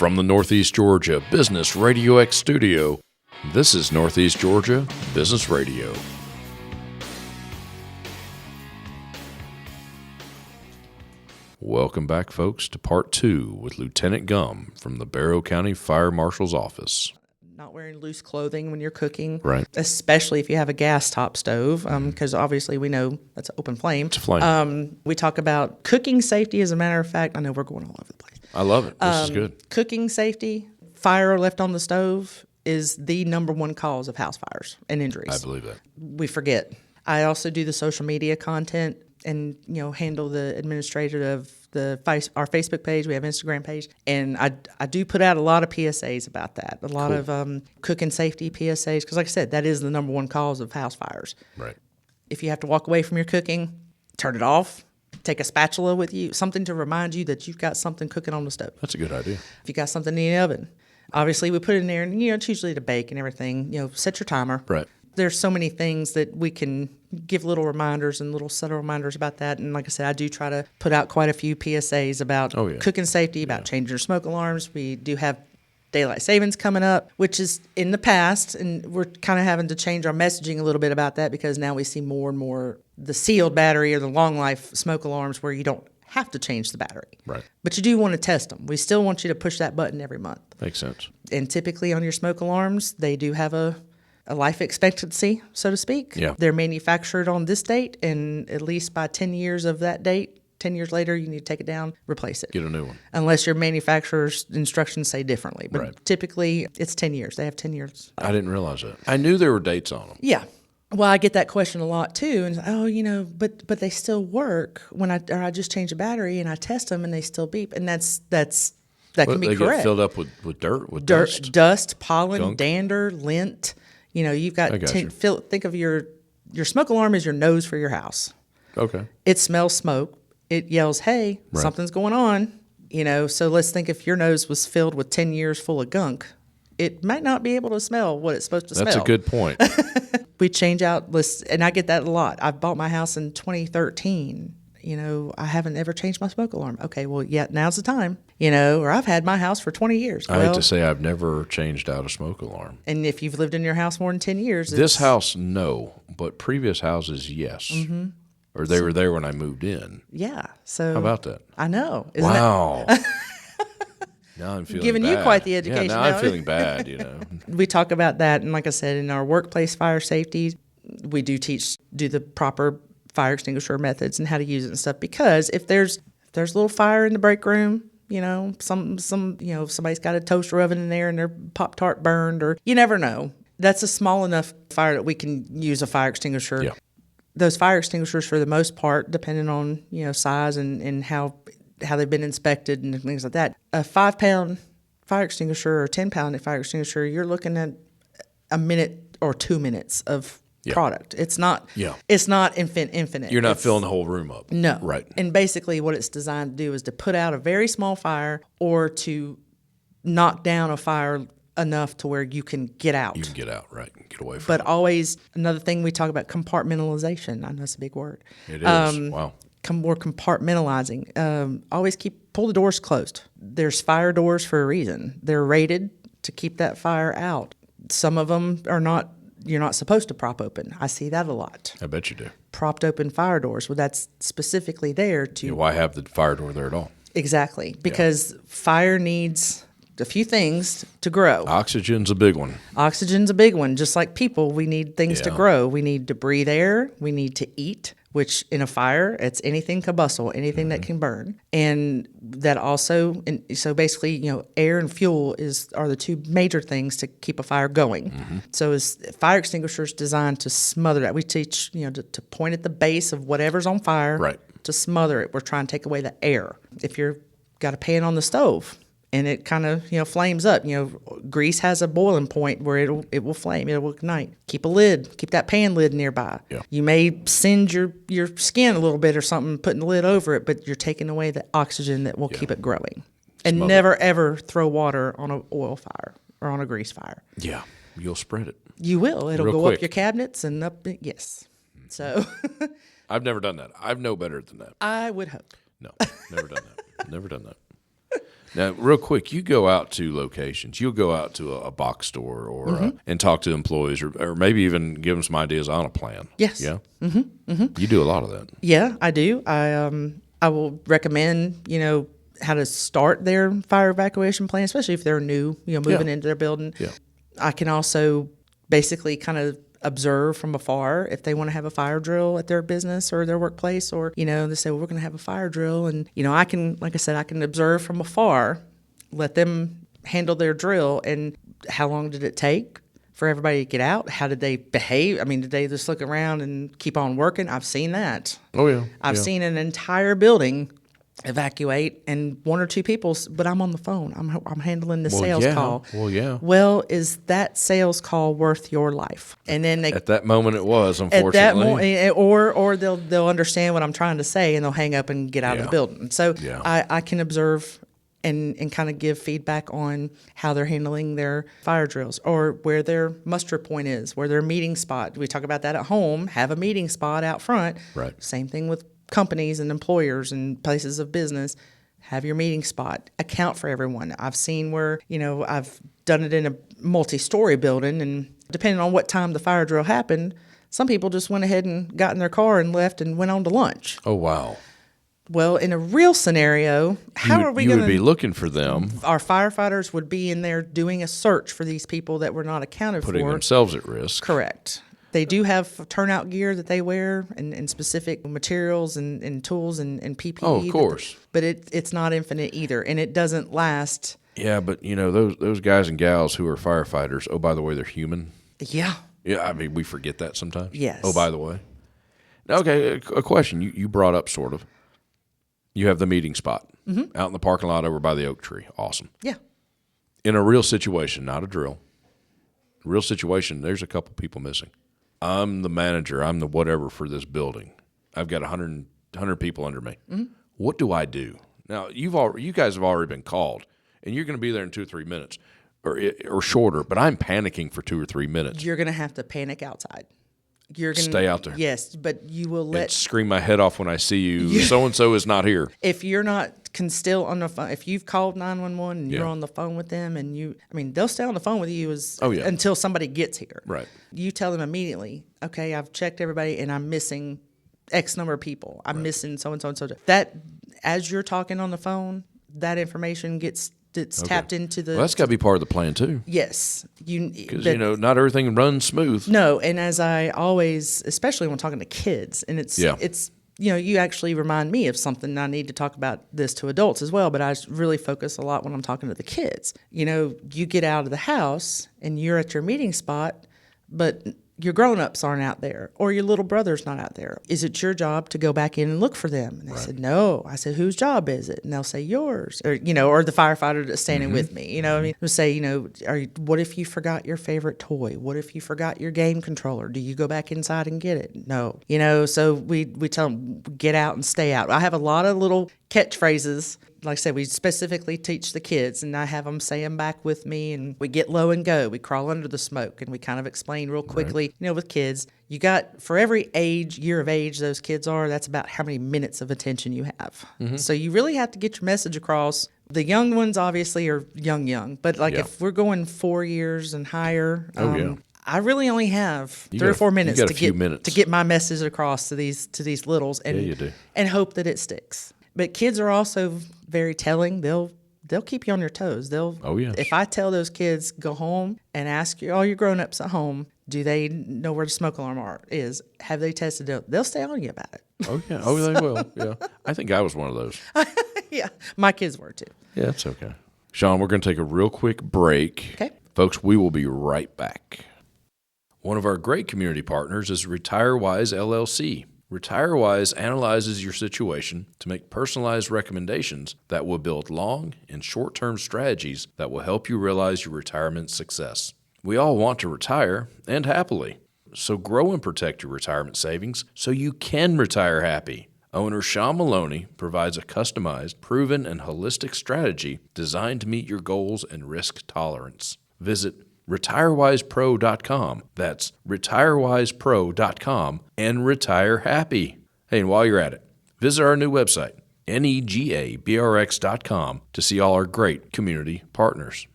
From the Northeast Georgia Business RadioX studio, this is Northeast Georgia Business Radio. Welcome back, folks, to part 2 with Lieutenant Gum from the Barrow County Fire Marshal's office. Not wearing loose clothing when you're cooking, right? Especially if you have a gas top stove, because obviously we know that's an open flame. It's a flame. We talk about cooking safety. As a matter of fact, I know we're going all over the place. I love it. This is good. Cooking safety, fire left on the stove is the number one cause of house fires and injuries. I believe that. We forget. I also do the social media content and handle the administrator of our Facebook page. We have Instagram page, and I do put out a lot of PSAs about that. A lot of cooking safety PSAs, because like I said, that is the number one cause of house fires. Right. If you have to walk away from your cooking, turn it off. Take a spatula with you, something to remind you that you've got something cooking on the stove. That's a good idea. If you got something in the oven, obviously we put it in there, and it's usually to bake and everything. Set your timer. Right. There's so many things that we can give little reminders and little subtle reminders about that. And like I said, I do try to put out quite a few PSAs about cooking safety, about changing your smoke alarms. We do have daylight savings coming up, which is in the past, and we're kind of having to change our messaging a little bit about that, because now we see more and more the sealed battery or the long life smoke alarms where you don't have to change the battery. Right. But you do want to test them. We still want you to push that button every month. Makes sense. And typically on your smoke alarms, they do have a life expectancy, so to speak. Yeah. They're manufactured on this date, and at least by 10 years of that date, 10 years later, you need to take it down, replace it. Get a new one. Unless your manufacturer's instructions say differently. But typically, it's 10 years. They have 10 years. I didn't realize that. I knew there were dates on them. Yeah. Well, I get that question a lot, too. And, but they still work when I just change a battery and I test them and they still beep. And that can be correct. They get filled up with dirt, dust, pollen, gunk. Dander, lint. You've got think of your smoke alarm as your nose for your house. Okay. It smells smoke. It yells, hey, something's going on. So let's think if your nose was filled with 10 years full of gunk, it might not be able to smell what it's supposed to smell. That's a good point. We change out lists, and I get that a lot. I bought my house in 2013. I haven't ever changed my smoke alarm. Okay, well, yeah, now's the time. Or I've had my house for 20 years. I hate to say I've never changed out a smoke alarm. And if you've lived in your house more than 10 years. This house, no. But previous houses, yes. Mm-hmm. Or they were there when I moved in. Yeah. So how about that? I know. Wow. Now I'm feeling giving bad. you quite the education. Yeah, now I'm feeling bad, We talk about that, and like I said, in our workplace fire safety, we do the proper fire extinguisher methods and how to use it and stuff. Because if there's a little fire in the break room, somebody's got a toaster oven in there and their Pop-Tart burned, or you never know. That's a small enough fire that we can use a fire extinguisher. Yeah. Those fire extinguishers, for the most part, depending on size and how they've been inspected and things like that, a 5-pound fire extinguisher or a 10-pound fire extinguisher, you're looking at a minute or 2 minutes of product. It's not. Yeah. It's not infinite. You're not filling the whole room up. No. Right. And basically, what it's designed to do is to put out a very small fire or to knock down a fire enough to where you can get out. You can get out, right? Get away from it. But always, another thing we talk about, compartmentalization. I know that's a big word. It is. Wow. We're compartmentalizing. Always pull the doors closed. There's fire doors for a reason. They're rated to keep that fire out. Some of them are not. You're not supposed to prop open. I see that a lot. I bet you do. Propped open fire doors. Well, that's specifically there to. Yeah, why have the fire door there at all? Exactly, because fire needs a few things to grow. Oxygen's a big one. Oxygen's a big one. Just like people, we need things to grow. We need to breathe air. We need to eat, which in a fire, it's anything combustible, anything that can burn. And that also, so basically, air and fuel are the two major things to keep a fire going. Mm-hmm. So is fire extinguishers designed to smother that. We teach, to point at the base of whatever's on fire, right, to smother it. We're trying to take away the air. If you've got a pan on the stove, and it kind of, flames up. Grease has a boiling point where it will flame. It will ignite. Keep that pan lid nearby. Yeah. You may singe your skin a little bit or something, putting the lid over it, but you're taking away the oxygen that will keep it growing. And never, ever throw water on an oil fire or on a grease fire. Yeah, you'll spread it. You will. It'll Real go quick. Up your cabinets and up. Yes. So. I've never done that. I know better than that. I would hope. No, never done that. Never done that. Now, real quick, you go out to locations. You'll go out to a box store or and talk to employees or maybe even give them some ideas on a plan. Yes. Yeah? You do a lot of that. Yeah, I do. I will recommend, how to start their fire evacuation plan, especially if they're new, moving into their building. Yeah. I can also basically kind of observe from afar if they want to have a fire drill at their business or their workplace, or, they say, well, we're going to have a fire drill. And, I can, like I said, I can observe from afar, let them handle their drill. And how long did it take for everybody to get out? How did they behave? I mean, did they just look around and keep on working? I've seen that. Oh, yeah. I've seen an entire building evacuate and one or two people, but I'm on the phone. I'm handling the sales call. Well, yeah. Well, is that sales call worth your life? And then At that moment it was, unfortunately. At that moment, or they'll understand what I'm trying to say and they'll hang up and get out of the building. So I can observe and kind of give feedback on how they're handling their fire drills or where their muster point is, where their meeting spot. We talk about that at home, have a meeting spot out front. Right. Same thing with companies and employers and places of business. Have your meeting spot, account for everyone. I've seen where, I've done it in a multi-story building, and depending on what time the fire drill happened, some people just went ahead and got in their car and left and went on to lunch. Oh, wow. Well, in a real scenario, how are we going to... You would be looking for them. Our firefighters would be in there doing a search for these people that were not accounted Putting for. themselves at risk. Correct. They do have turnout gear that they wear and specific materials and tools and PPE. Oh, of course. But it's not infinite either, and it doesn't last. Yeah, but, those guys and gals who are firefighters, oh, by the way, they're human. Yeah. Yeah, I mean, we forget that sometimes. Yes. Oh, by the way. Okay, a question you brought up, sort of. You have the meeting spot out in the parking lot over by the oak tree. Awesome. Yeah. In a real situation, not a drill, real situation, there's a couple people missing. I'm the manager. I'm the whatever for this building. I've got 100 people under me. What do I do? Now, you guys have already been called, and you're going to be there in 2 or 3 minutes or shorter, but I'm panicking for 2 or 3 minutes. You're going to have to panic outside. You're going to stay out there. Yes, but you will and scream my head off when I see you. So-and-so is not here. If you're not still on the phone, if you've called 911 and you're on the phone with them and they'll stay on the phone with you until somebody gets here. Right. You tell them immediately, okay, I've checked everybody and I'm missing X number of people. I'm missing so-and-so and so. That, as you're talking on the phone, that information gets tapped into the... Well, that's got to be part of the plan, too. Yes. Because, not everything runs smooth. No, and as I always, especially when talking to kids, and it's you actually remind me of something. I need to talk about this to adults as well, but I really focus a lot when I'm talking to the kids. You get out of the house and you're at your meeting spot, but your grown-ups aren't out there or your little brother's not out there. Is it your job to go back in and look for them? And they said, no. I said, whose job is it? And they'll say, yours. Or, or the firefighter that's standing with me. They'll say, what if you forgot your favorite toy? What if you forgot your game controller? Do you go back inside and get it? No. So we tell them, get out and stay out. I have a lot of little catchphrases. Like I said, we specifically teach the kids, and I have them say them back with me, and we get low and go. We crawl under the smoke, and we kind of explain real quickly, with kids, you got, for every year of age those kids are, that's about how many minutes of attention you have. So you really have to get your message across. The young ones obviously are young, but if we're going 4 years and higher, I really only have 3 or 4 minutes to get my message across to these littles, and hope that it sticks. But kids are also very telling. They'll keep you on your toes. If I tell those kids, go home and ask all your grown-ups at home, do they know where the smoke alarm is? Have they tested it? They'll stay on you about it. Oh, yeah. Oh, they will. Yeah. I think I was one of those. Yeah. My kids were, too. Yeah, it's okay. Shawne, we're going to take a real quick break. Okay. Folks, we will be right back. One of our great community partners is RetireWise LLC. RetireWise analyzes your situation to make personalized recommendations that will build long and short-term strategies that will help you realize your retirement success. We all want to retire, and happily. So grow and protect your retirement savings so you can retire happy. Owner Sean Maloney provides a customized, proven, and holistic strategy designed to meet your goals and risk tolerance. Visit RetireWisePro.com. That's RetireWisePro.com and retire happy. Hey, and while you're at it, visit our new website, NEGABRX.com to see all our great community partners.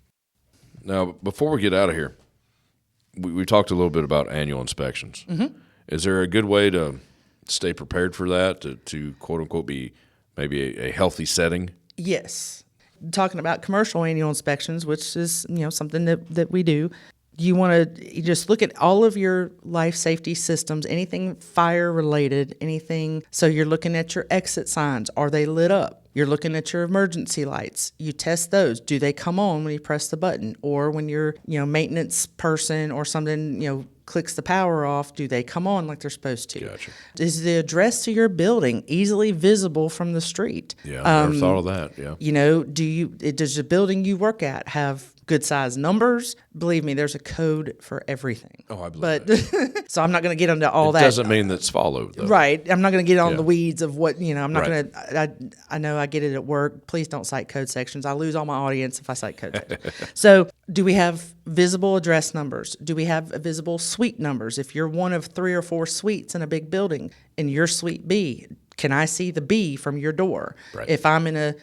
Now, before we get out of here, we talked a little bit about annual inspections. Mm-hmm. Is there a good way to stay prepared for that, to quote-unquote be maybe a healthy setting? Yes. Talking about commercial annual inspections, which is something that we do, you want to just look at all of your life safety systems, anything fire related, anything. So you're looking at your exit signs. Are they lit up? You're looking at your emergency lights. You test those. Do they come on when you press the button? Or when your maintenance person or something clicks the power off, do they come on like they're supposed to? Gotcha. Is the address to your building easily visible from the street? Yeah, I never thought of that. Yeah. Does the building you work at have good size numbers? Believe me, there's a code for everything. Oh, I believe that. So I'm not going to get into all it that. Doesn't mean that's followed, though. Right. I'm not going to get on the weeds of what, I'm not Right. going to, I know I get it at work. Please don't cite code sections. I lose all my audience if I cite code sections. So do we have visible address numbers? Do we have visible suite numbers? If you're one of 3 or 4 suites in a big building and you're suite B, can I see the B from your door? Right. If I'm in a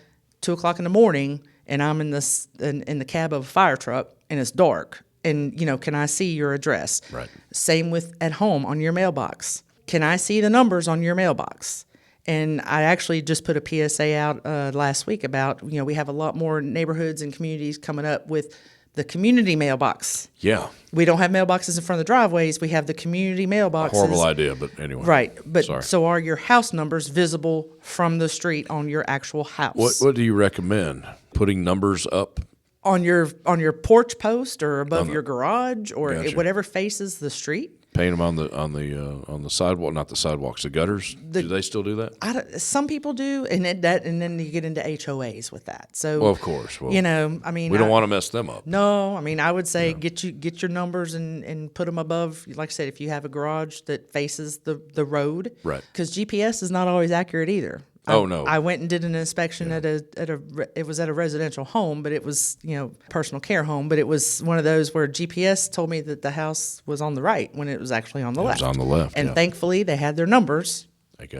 2:00 in the morning and I'm in the cab of a fire truck and it's dark, and can I see your address? Right. Same with at home on your mailbox. Can I see the numbers on your mailbox? And I actually just put a PSA out last week about we have a lot more neighborhoods and communities coming up with the community mailbox. Yeah. We don't have mailboxes in front of the driveways. We have the community mailboxes. Horrible idea, but anyway. Right. But Sorry. So are your house numbers visible from the street on your actual house? What do you recommend? Putting numbers up? On your porch post or above your garage or Gotcha. whatever faces the street? Paint them on the sidewalk, not the sidewalks, the gutters. Do they still do that? Some people do, and then you get into HOAs with that. So, Well, of course. Well, we don't want to mess them up. No, I would say get your numbers and put them above. Like I said, if you have a garage that faces the road, Right? Because GPS is not always accurate either. Oh, no. I went and did an inspection it was at a residential home, but it was, personal care home, but it was one of those where GPS told me that the house was on the right when it was actually on the left. It was on the left. And thankfully they had their numbers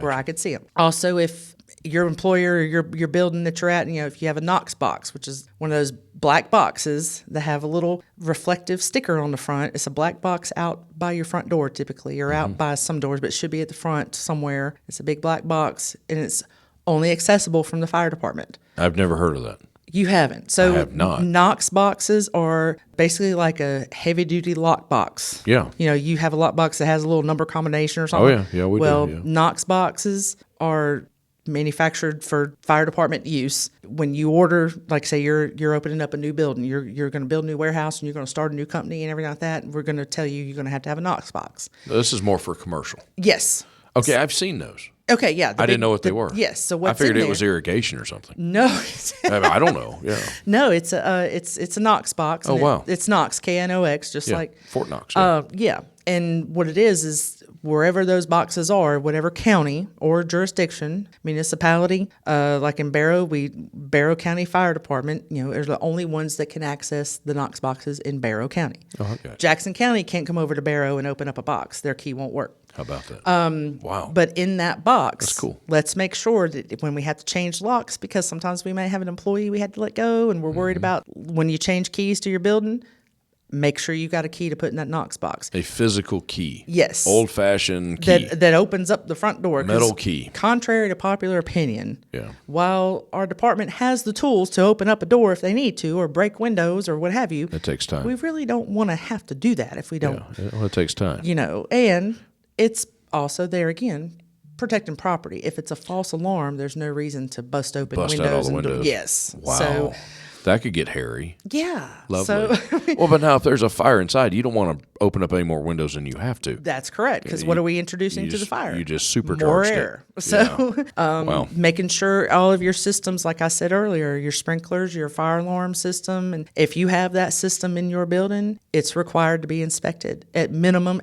where I could see them. Also, if your employer or your building that you're at, if you have a Knox box, which is one of those black boxes that have a little reflective sticker on the front. It's a black box out by your front door typically, or out by some doors, but it should be at the front somewhere. It's a big black box, and it's only accessible from the fire department. I've never heard of that. You haven't. So I have not. Knox boxes are basically like a heavy-duty lock box. Yeah. You have a lock box that has a little number combination or something. Oh, yeah. Yeah, we do. Well, Yeah. Knox boxes are manufactured for fire department use. When you order, like say you're opening up a new building, you're going to build a new warehouse and you're going to start a new company and everything like that, and we're going to tell you're going to have a Knox box. This is more for commercial. Yes. Okay, I've seen those. Okay, yeah. I didn't know what they were. Yes. So what's I figured in it there? was irrigation or something. No. I don't know. Yeah. No, it's a Knox box. Oh, and wow. It's Knox, KNOX, just Yeah. like Fort Knox. Yeah. yeah. And what it is wherever those boxes are, whatever county or jurisdiction, municipality, like in Barrow, Barrow County Fire Department, are the only ones that can access the Knox boxes in Barrow County. Oh, okay. Jackson County can't come over to Barrow and open up a box. Their key won't work. How about that? Wow. But in that box, That's cool. Let's make sure that when we have to change locks, because sometimes we may have an employee we had to let go, and we're worried about when you change keys to your building, make sure you got a key to put in that Knox box. A physical key. Yes. Old-fashioned key. That opens up the front door. 'Cause Metal key. Contrary to popular opinion, Yeah. while our department has the tools to open up a door if they need to, or break windows or what have you, It takes time. we really don't want to have to do that if we don't. Yeah. Well, it takes time. And it's also there again, protecting property. If it's a false alarm, there's no reason to bust open Bust out windows. all the and windows. Yes. Wow. So, that could get hairy. yeah. Lovely. So Well, but now if there's a fire inside, you don't want to open up any more windows than you have to. that's correct. Because what are we introducing to the fire? You just supercharged More it. air. So Wow. making sure all of your systems, like I said earlier, your sprinklers, your fire alarm system, and if you have that system in your building, it's required to be inspected at minimum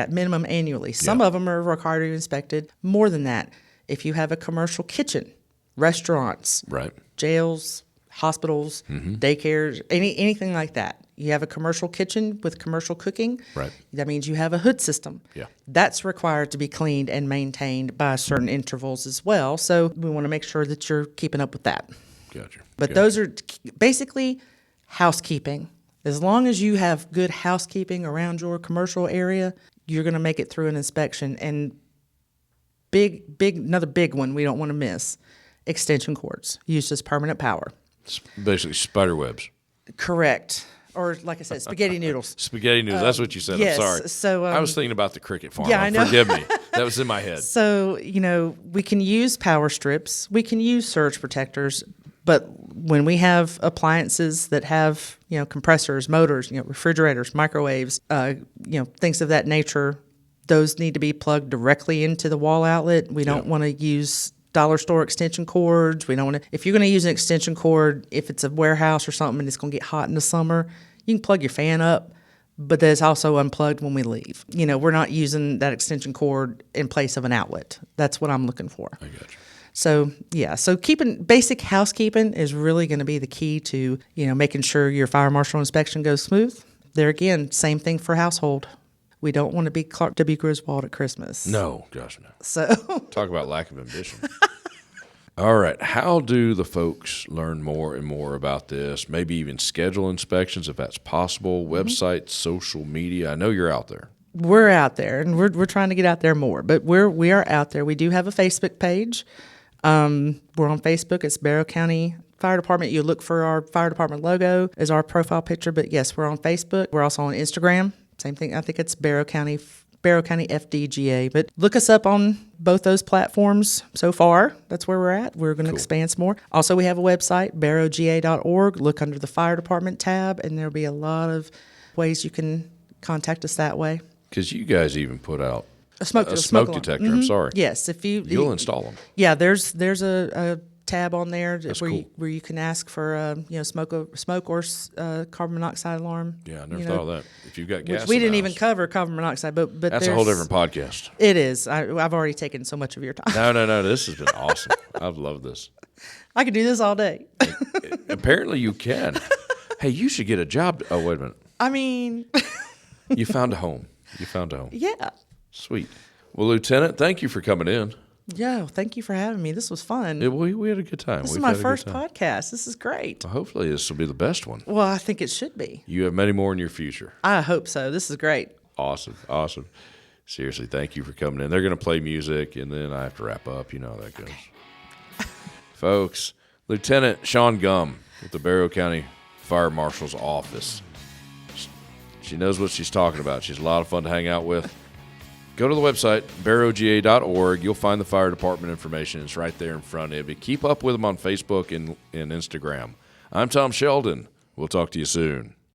minimum annually. Some of them are required to be inspected more than that. If you have a commercial kitchen, restaurants, Right. jails, hospitals, daycares, anything like that. You have a commercial kitchen with commercial cooking. Right. That means you have a hood system. Yeah. That's required to be cleaned and maintained by certain intervals as well. So we want to make sure that you're keeping up with that. Gotcha. But those are basically housekeeping. As long as you have good housekeeping around your commercial area, you're going to make it through an inspection. And another big one we don't want to miss, extension cords used as permanent power. Basically spider webs. Correct. Or like I said, spaghetti noodles. Spaghetti noodles. That's what you said. Yes. I'm sorry. So I was thinking about the cricket farm. Yeah, I know. Forgive me. That was in my head. So, we can use power strips. We can use surge protectors. But when we have appliances that have, compressors, motors, refrigerators, microwaves, things of that nature, those need to be plugged directly into the wall outlet. We don't want to use dollar store extension cords. We don't want to. If you're going to use an extension cord, if it's a warehouse or something and it's going to get hot in the summer, you can plug your fan up, but that's also unplugged when we leave. We're not using that extension cord in place of an outlet. That's what I'm looking for. I got you. So keeping basic housekeeping is really going to be the key to, making sure your fire marshal inspection goes smooth. There again, same thing for household. We don't want to be Clark W. Griswold at Christmas. No, gosh, no. So Talk about lack of ambition. All right. How do the folks learn more and more about this? Maybe even schedule inspections if that's possible. Websites, social media. I know you're out there. We're out there, and we're trying to get out there more. But we are out there. We do have a Facebook page. We're on Facebook. It's Barrow County Fire Department. You look for our fire department logo as our profile picture. But yes, we're on Facebook. We're also on Instagram. Same thing. I think it's Barrow County FDGA. But look us up on both those platforms so far. That's where we're at. We're going to expand some more. Also, we have a website, barrowga.org. Look under the fire department tab, and there'll be a lot of ways you can contact us that way. Because you guys even put out a smoke detector. I'm sorry. Yes, you'll install them. Yeah, there's a tab on there where you can ask for smoke or carbon monoxide alarm. Yeah, I never thought of that. If you've got gas, which we didn't even cover carbon monoxide, but that's a whole different podcast. It is. I've already taken so much of your time. No. This has been awesome. I've loved this. I could do this all day. Apparently, you can. Hey, you should get a job. Oh, wait a minute. I mean, you found a home. Yeah. Sweet. Well, Lieutenant, thank you for coming in. Yeah, thank you for having me. This was fun. We had a good time. This is my first podcast. This is great. Well, hopefully this will be the best one. Well, I think it should be. You have many more in your future. I hope so. This is great. Awesome. Seriously, thank you for coming in. They're going to play music, and then I have to wrap up. You know how that goes. Folks, Lieutenant Shawne Gum with the Barrow County Fire Marshal's Office. She knows what she's talking about. She's a lot of fun to hang out with. Go to the website, barrowga.org. You'll find the fire department information. It's right there in front of you. Keep up with them on Facebook and Instagram. I'm Tom Sheldon. We'll talk to you soon.